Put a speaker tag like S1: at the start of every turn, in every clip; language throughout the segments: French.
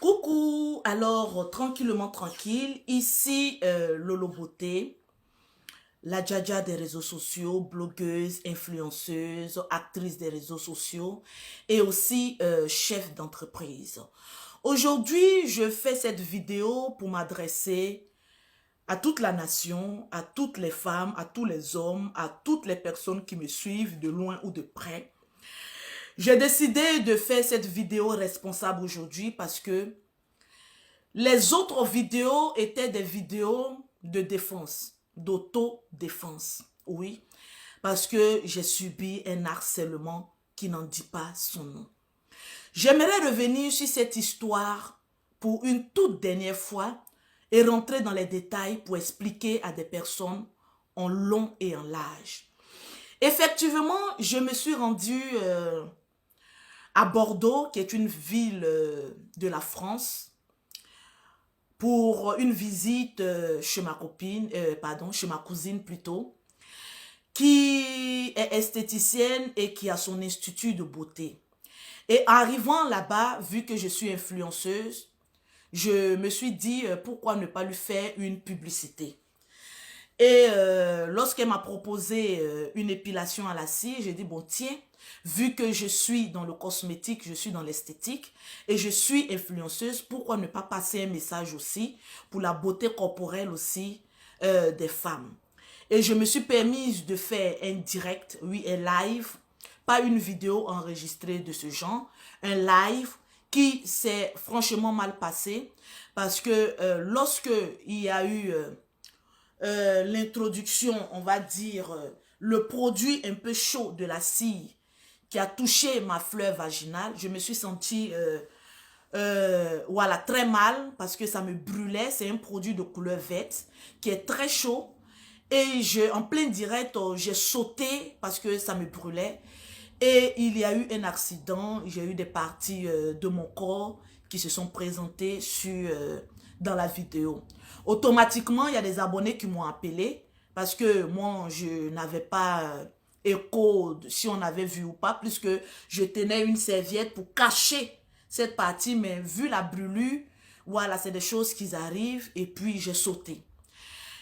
S1: Coucou, alors tranquillement tranquille, ici Lolo Beauté, la Djadia des réseaux sociaux, blogueuse, influenceuse, actrice des réseaux sociaux et aussi chef d'entreprise. Aujourd'hui, je fais cette vidéo pour m'adresser à toute la nation, à toutes les femmes, à tous les hommes, à toutes les personnes qui me suivent de loin ou de près. J'ai décidé de faire cette vidéo responsable aujourd'hui parce que les autres vidéos étaient des vidéos de défense, d'autodéfense. Oui, parce que j'ai subi un harcèlement qui n'en dit pas son nom. J'aimerais revenir sur cette histoire pour une toute dernière fois et rentrer dans les détails pour expliquer à des personnes en long et en large. Effectivement, je me suis rendue à Bordeaux, qui est une ville de la France, pour une visite chez ma copine, chez ma cousine plutôt, qui est esthéticienne et qui a son institut de beauté. Et arrivant là-bas, vu que je suis influenceuse, je me suis dit pourquoi ne pas lui faire une publicité. Et lorsqu'elle m'a proposé une épilation à la cire, j'ai dit, bon tiens, vu que je suis dans le cosmétique, je suis dans l'esthétique et je suis influenceuse, pourquoi ne pas passer un message aussi pour la beauté corporelle aussi des femmes. Et je me suis permise de faire un direct, oui, un live, pas une vidéo enregistrée de ce genre, un live qui s'est franchement mal passé parce que lorsque il y a eu l'introduction, on va dire, le produit un peu chaud de la cire qui a touché ma fleur vaginale, je me suis sentie voilà, très mal parce que ça me brûlait. C'est un produit de couleur verte qui est très chaud. Et en plein direct, j'ai sauté parce que ça me brûlait. Et il y a eu un accident. J'ai eu des parties de mon corps qui se sont présentées dans la vidéo. Automatiquement, il y a des abonnés qui m'ont appelé parce que moi, je n'avais pas écho si on avait vu ou pas, puisque je tenais une serviette pour cacher cette partie, mais vu la brûlure, voilà, c'est des choses qui arrivent et puis j'ai sauté.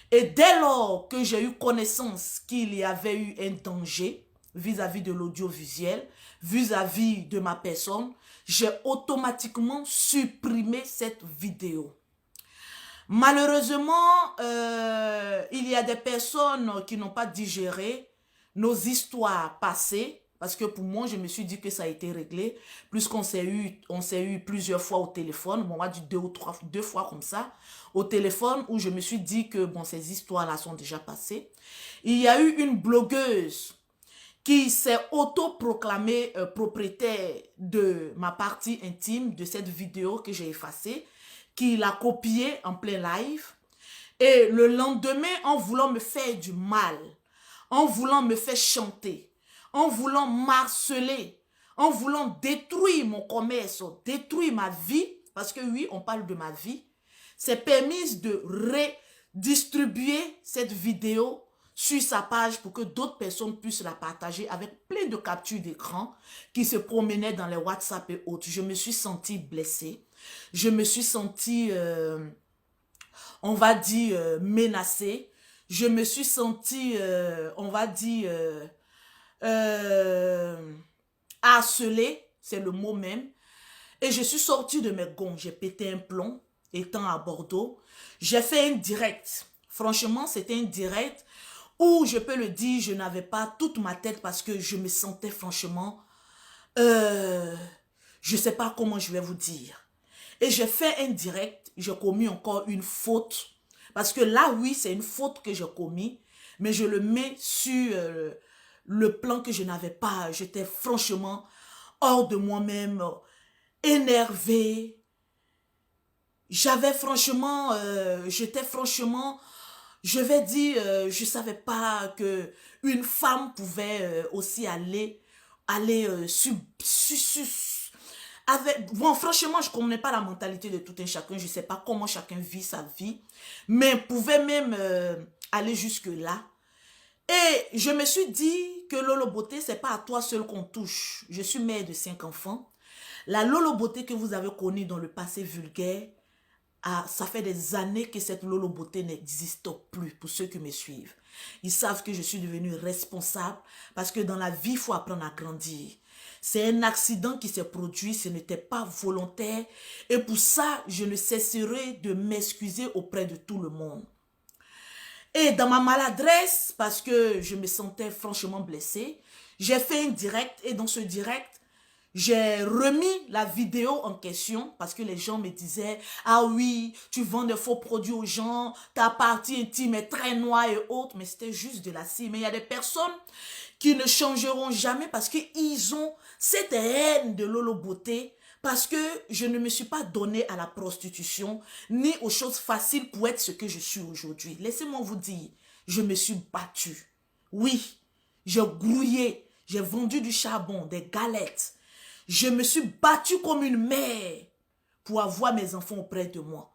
S1: Et dès lors que j'ai eu connaissance qu'il y avait eu un danger vis-à-vis de l'audiovisuel, vis-à-vis de ma personne, j'ai automatiquement supprimé cette vidéo. Malheureusement, il y a des personnes qui n'ont pas digéré nos histoires passées, parce que pour moi, je me suis dit que ça a été réglé, puisqu'on s'est eu plusieurs fois au téléphone, bon, on m'a dit deux fois comme ça, au téléphone, où je me suis dit que, bon, ces histoires-là sont déjà passées. Il y a eu une blogueuse qui s'est autoproclamée propriétaire de ma partie intime, de cette vidéo que j'ai effacée, qui l'a copiée en plein live. Et le lendemain, en voulant me faire du mal, en voulant me faire chanter, en voulant m'harceler, en voulant détruire mon commerce, détruire ma vie, parce que oui, on parle de ma vie, s'est permise de redistribuer cette vidéo sur sa page pour que d'autres personnes puissent la partager avec plein de captures d'écran qui se promenaient dans les WhatsApp et autres. Je me suis sentie blessée. Je me suis sentie, on va dire, menacée. Je me suis sentie, on va dire, harcelée, c'est le mot même. Et je suis sortie de mes gonds, j'ai pété un plomb, étant à Bordeaux. J'ai fait un direct. Franchement, c'était un direct où, je peux le dire, je n'avais pas toute ma tête parce que je me sentais franchement, je ne sais pas comment je vais vous dire. Et j'ai fait un direct, j'ai commis encore une faute. Parce que là, oui, c'est une faute que j'ai commis, mais je le mets sur le plan que je n'avais pas. J'étais franchement hors de moi-même, énervée. J'avais franchement, j'étais franchement, je vais dire, je ne savais pas que une femme pouvait aussi aller bon, franchement, je ne connais pas la mentalité de tout un chacun. Je ne sais pas comment chacun vit sa vie. Mais pouvait même aller jusque-là. Et je me suis dit que Lolo Beauté, ce n'est pas à toi seul qu'on touche. Je suis mère de 5 enfants. La Lolo Beauté que vous avez connue dans le passé vulgaire, ça fait des années que cette Lolo Beauté n'existe plus pour ceux qui me suivent. Ils savent que je suis devenue responsable parce que dans la vie, il faut apprendre à grandir. C'est un accident qui s'est produit, ce n'était pas volontaire. Et pour ça, je ne cesserai de m'excuser auprès de tout le monde. Et dans ma maladresse, parce que je me sentais franchement blessée, j'ai fait un direct et dans ce direct, j'ai remis la vidéo en question parce que les gens me disaient « Ah oui, tu vends des faux produits aux gens, ta partie intime est très noire et autres. » Mais c'était juste de la cire. Mais il y a des personnes qui ne changeront jamais parce qu'ils ont cette haine de Lolo Beauté parce que je ne me suis pas donnée à la prostitution ni aux choses faciles pour être ce que je suis aujourd'hui. Laissez-moi vous dire, je me suis battue. Oui, j'ai grouillé, j'ai vendu du charbon, des galettes. Je me suis battue comme une mère pour avoir mes enfants auprès de moi.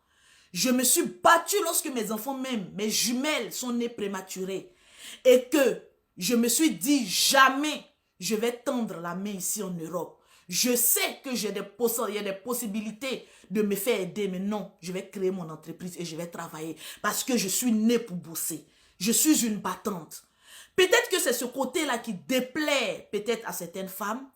S1: Je me suis battue lorsque mes enfants, même mes jumelles, sont nées prématurées. Et que je me suis dit jamais je vais tendre la main ici en Europe. Je sais que il y a des possibilités de me faire aider, mais non, je vais créer mon entreprise et je vais travailler parce que je suis née pour bosser. Je suis une battante. Peut-être que c'est ce côté-là qui déplaît peut-être à certaines femmes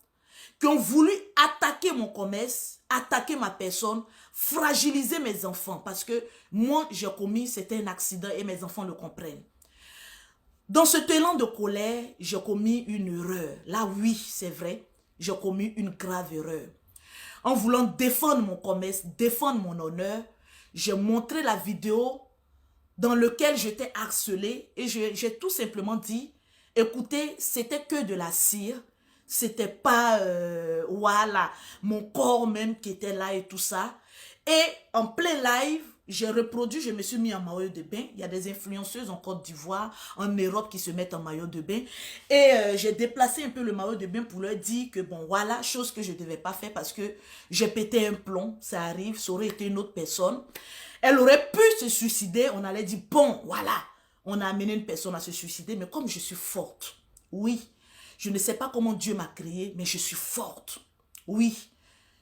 S1: qui ont voulu attaquer mon commerce, attaquer ma personne, fragiliser mes enfants. Parce que moi, j'ai commis, c'était un accident et mes enfants le comprennent. Dans ce élan de colère, j'ai commis une erreur. Là, oui, c'est vrai, j'ai commis une grave erreur. En voulant défendre mon commerce, défendre mon honneur, j'ai montré la vidéo dans laquelle j'étais harcelée et j'ai tout simplement dit, écoutez, c'était que de la cire. C'était pas, voilà, mon corps même qui était là et tout ça. Et en plein live, j'ai reproduit, je me suis mis en maillot de bain. Il y a des influenceuses en Côte d'Ivoire, en Europe qui se mettent en maillot de bain. Et j'ai déplacé un peu le maillot de bain pour leur dire que bon, voilà, chose que je ne devais pas faire parce que j'ai pété un plomb. Ça arrive, ça aurait été une autre personne. Elle aurait pu se suicider. On allait dire, bon, voilà, on a amené une personne à se suicider. Mais comme je suis forte, oui, je ne sais pas comment Dieu m'a créée, mais je suis forte. Oui,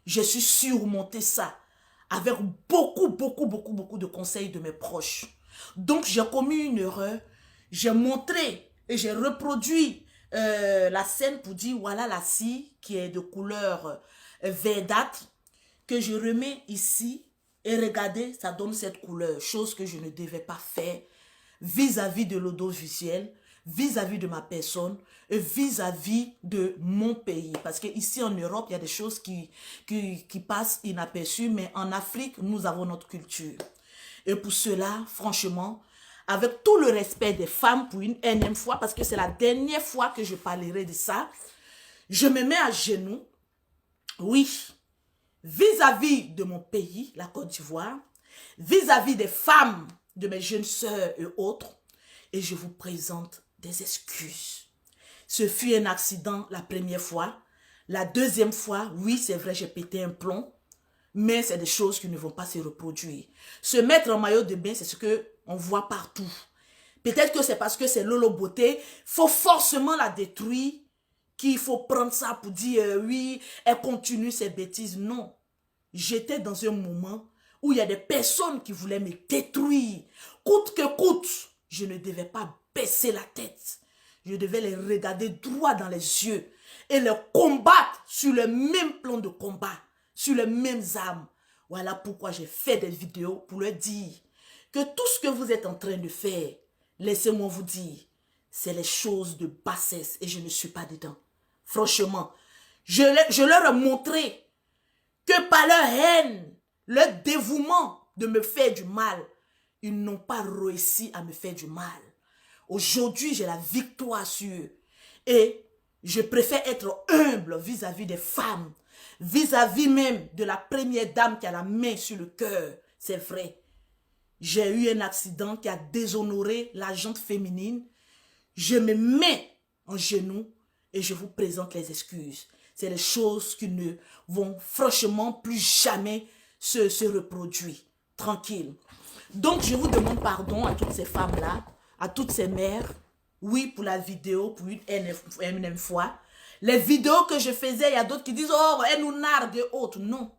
S1: je suis surmontée ça avec beaucoup de conseils de mes proches. Donc, j'ai commis une erreur. J'ai montré et j'ai reproduit la scène pour dire, voilà la scie qui est de couleur verdâtre que je remets ici. Et regardez, ça donne cette couleur, chose que je ne devais pas faire vis-à-vis de l'audiovisuel, vis-à-vis de ma personne et vis-à-vis de mon pays. Parce qu'ici en Europe, il y a des choses qui passent inaperçues, mais en Afrique, nous avons notre culture. Et pour cela, franchement, avec tout le respect des femmes pour une énième fois, parce que c'est la dernière fois que je parlerai de ça, je me mets à genoux, oui, vis-à-vis de mon pays, la Côte d'Ivoire, vis-à-vis des femmes, de mes jeunes sœurs et autres, et je vous présente des excuses. Ce fut un accident la première fois. La deuxième fois, oui, c'est vrai, j'ai pété un plomb, mais c'est des choses qui ne vont pas se reproduire. Se mettre en maillot de bain, c'est ce qu'on voit partout. Peut-être que c'est parce que c'est Lolo Beauté, il faut forcément la détruire, qu'il faut prendre ça pour dire, oui, elle continue ses bêtises. Non, j'étais dans un moment où il y a des personnes qui voulaient me détruire. Coûte que coûte, je ne devais pas baisser la tête. Je devais les regarder droit dans les yeux et les combattre sur le même plan de combat, sur les mêmes armes. Voilà pourquoi j'ai fait des vidéos pour leur dire que tout ce que vous êtes en train de faire, laissez-moi vous dire, c'est les choses de bassesse et je ne suis pas dedans. Franchement, je leur ai montré que par leur haine, leur dévouement de me faire du mal, ils n'ont pas réussi à me faire du mal. Aujourd'hui, j'ai la victoire sur eux. Et je préfère être humble vis-à-vis des femmes, vis-à-vis même de la première dame qui a la main sur le cœur. C'est vrai. J'ai eu un accident qui a déshonoré la gente féminine. Je me mets en genoux et je vous présente les excuses. C'est les choses qui ne vont franchement plus jamais se reproduire. Tranquille. Donc, je vous demande pardon à toutes ces femmes-là, à toutes ces mères. Oui, pour la vidéo, pour une énième fois. Les vidéos que je faisais, il y a d'autres qui disent, oh, elle nous nargue et autres. Non,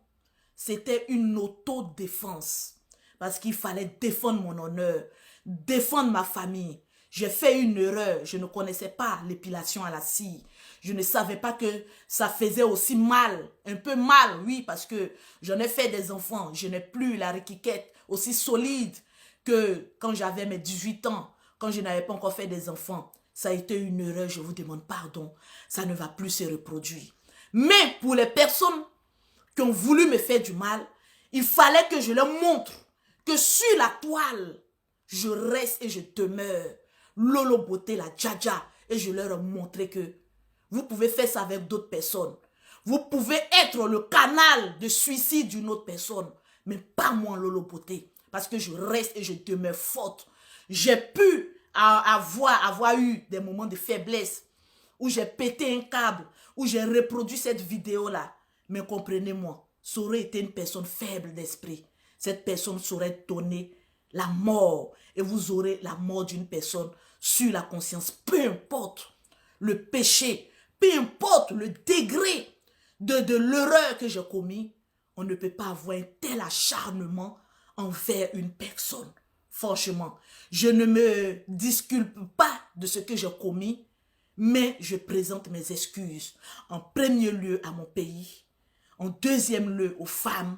S1: c'était une autodéfense. Parce qu'il fallait défendre mon honneur, défendre ma famille. J'ai fait une erreur, je ne connaissais pas l'épilation à la cire. Je ne savais pas que ça faisait aussi mal, un peu mal, oui, parce que j'en ai fait des enfants. Je n'ai plus la réquiquette aussi solide que quand j'avais mes 18 ans, quand je n'avais pas encore fait des enfants. Ça a été une erreur, je vous demande pardon. Ça ne va plus se reproduire. Mais pour les personnes qui ont voulu me faire du mal, il fallait que je leur montre que sur la toile, je reste et je demeure. Lolo Beauté, la Dja-Dja. Et je leur ai montré que vous pouvez faire ça avec d'autres personnes. Vous pouvez être le canal de suicide d'une autre personne. Mais pas moi, Lolo Beauté. Parce que je reste et je demeure forte. J'ai pu avoir eu des moments de faiblesse où j'ai pété un câble, où j'ai reproduit cette vidéo-là. Mais comprenez-moi, ça aurait été une personne faible d'esprit. Cette personne saurait donner la mort. Et vous aurez la mort d'une personne sur la conscience. Peu importe le péché, peu importe le degré de l'erreur que j'ai commis, on ne peut pas avoir un tel acharnement envers une personne. Franchement, je ne me disculpe pas de ce que j'ai commis, mais je présente mes excuses en premier lieu à mon pays, en deuxième lieu aux femmes,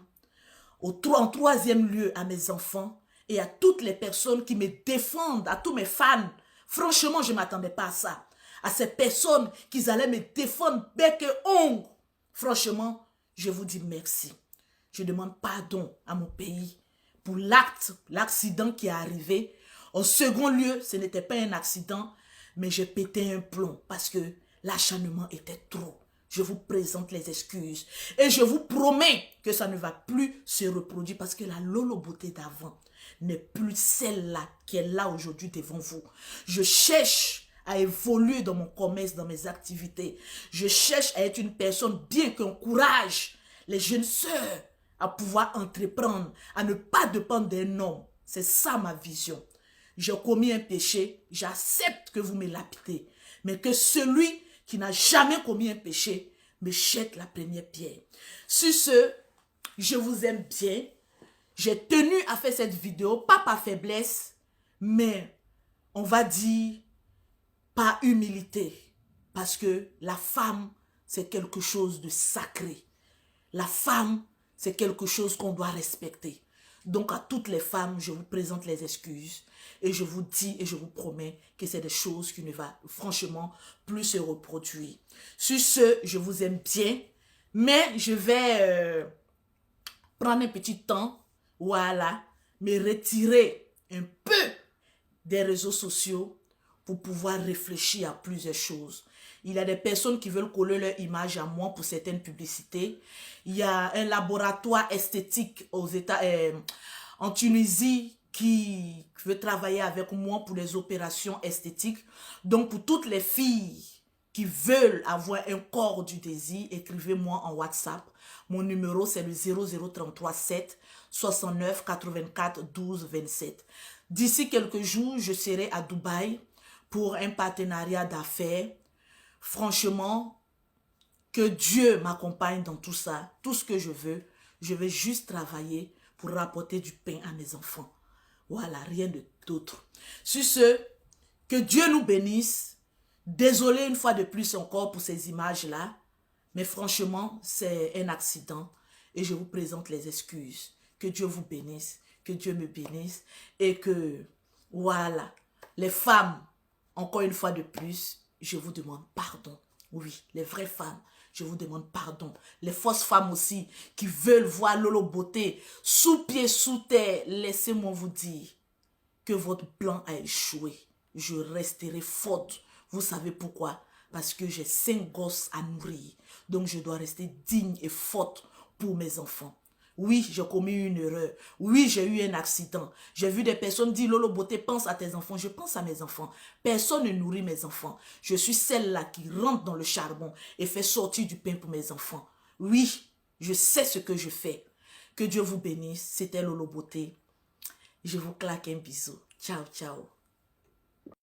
S1: en troisième lieu à mes enfants et à toutes les personnes qui me défendent, à tous mes fans. Franchement, je ne m'attendais pas à ça. À ces personnes qui allaient me défendre bec et ongle. Franchement, je vous dis merci. Je demande pardon à mon pays pour l'accident qui est arrivé. En second lieu, ce n'était pas un accident, mais j'ai pété un plomb parce que l'acharnement était trop. Je vous présente les excuses et je vous promets que ça ne va plus se reproduire parce que la Lolo Beauté d'avant n'est plus celle-là qui est là aujourd'hui devant vous. Je cherche à évoluer dans mon commerce, dans mes activités. Je cherche à être une personne bien qui encourage les jeunes sœurs à pouvoir entreprendre, à ne pas dépendre d'un homme. C'est ça ma vision. J'ai commis un péché, j'accepte que vous me lapidez, mais que celui qui n'a jamais commis un péché me jette la première pierre. Sur ce, je vous aime bien. J'ai tenu à faire cette vidéo, pas par faiblesse, mais on va dire par humilité. Parce que la femme, c'est quelque chose de sacré. La femme, c'est quelque chose qu'on doit respecter. Donc à toutes les femmes, je vous présente les excuses. Et je vous dis et je vous promets que c'est des choses qui ne vont franchement plus se reproduire. Sur ce, je vous aime bien. Mais je vais prendre un petit temps, voilà, me retirer un peu des réseaux sociaux pour pouvoir réfléchir à plusieurs choses. Il y a des personnes qui veulent coller leur image à moi pour certaines publicités. Il y a un laboratoire esthétique en Tunisie qui veut travailler avec moi pour les opérations esthétiques. Donc, pour toutes les filles qui veulent avoir un corps du désir, écrivez-moi en WhatsApp. Mon numéro, c'est le 0033 7 69 84 12 27. D'ici quelques jours, je serai à Dubaï pour un partenariat d'affaires. Franchement, que Dieu m'accompagne dans tout ça. Tout ce que je vais juste travailler pour rapporter du pain à mes enfants. Voilà, rien d'autre. Sur ce, que Dieu nous bénisse. Désolé une fois de plus encore pour ces images-là. Mais franchement, c'est un accident. Et je vous présente les excuses. Que Dieu vous bénisse. Que Dieu me bénisse. Et que, voilà, les femmes, encore une fois de plus, je vous demande pardon. Oui, les vraies femmes, je vous demande pardon. Les fausses femmes aussi, qui veulent voir Lolo Beauté sous pied, sous terre, laissez-moi vous dire que votre plan a échoué. Je resterai forte. Vous savez pourquoi? Parce que j'ai 5 gosses à nourrir. Donc je dois rester digne et forte pour mes enfants. Oui, j'ai commis une erreur. Oui, j'ai eu un accident. J'ai vu des personnes dire, Lolo Beauté, pense à tes enfants. Je pense à mes enfants. Personne ne nourrit mes enfants. Je suis celle-là qui rentre dans le charbon et fait sortir du pain pour mes enfants. Oui, je sais ce que je fais. Que Dieu vous bénisse. C'était Lolo Beauté. Je vous claque un bisou. Ciao, ciao.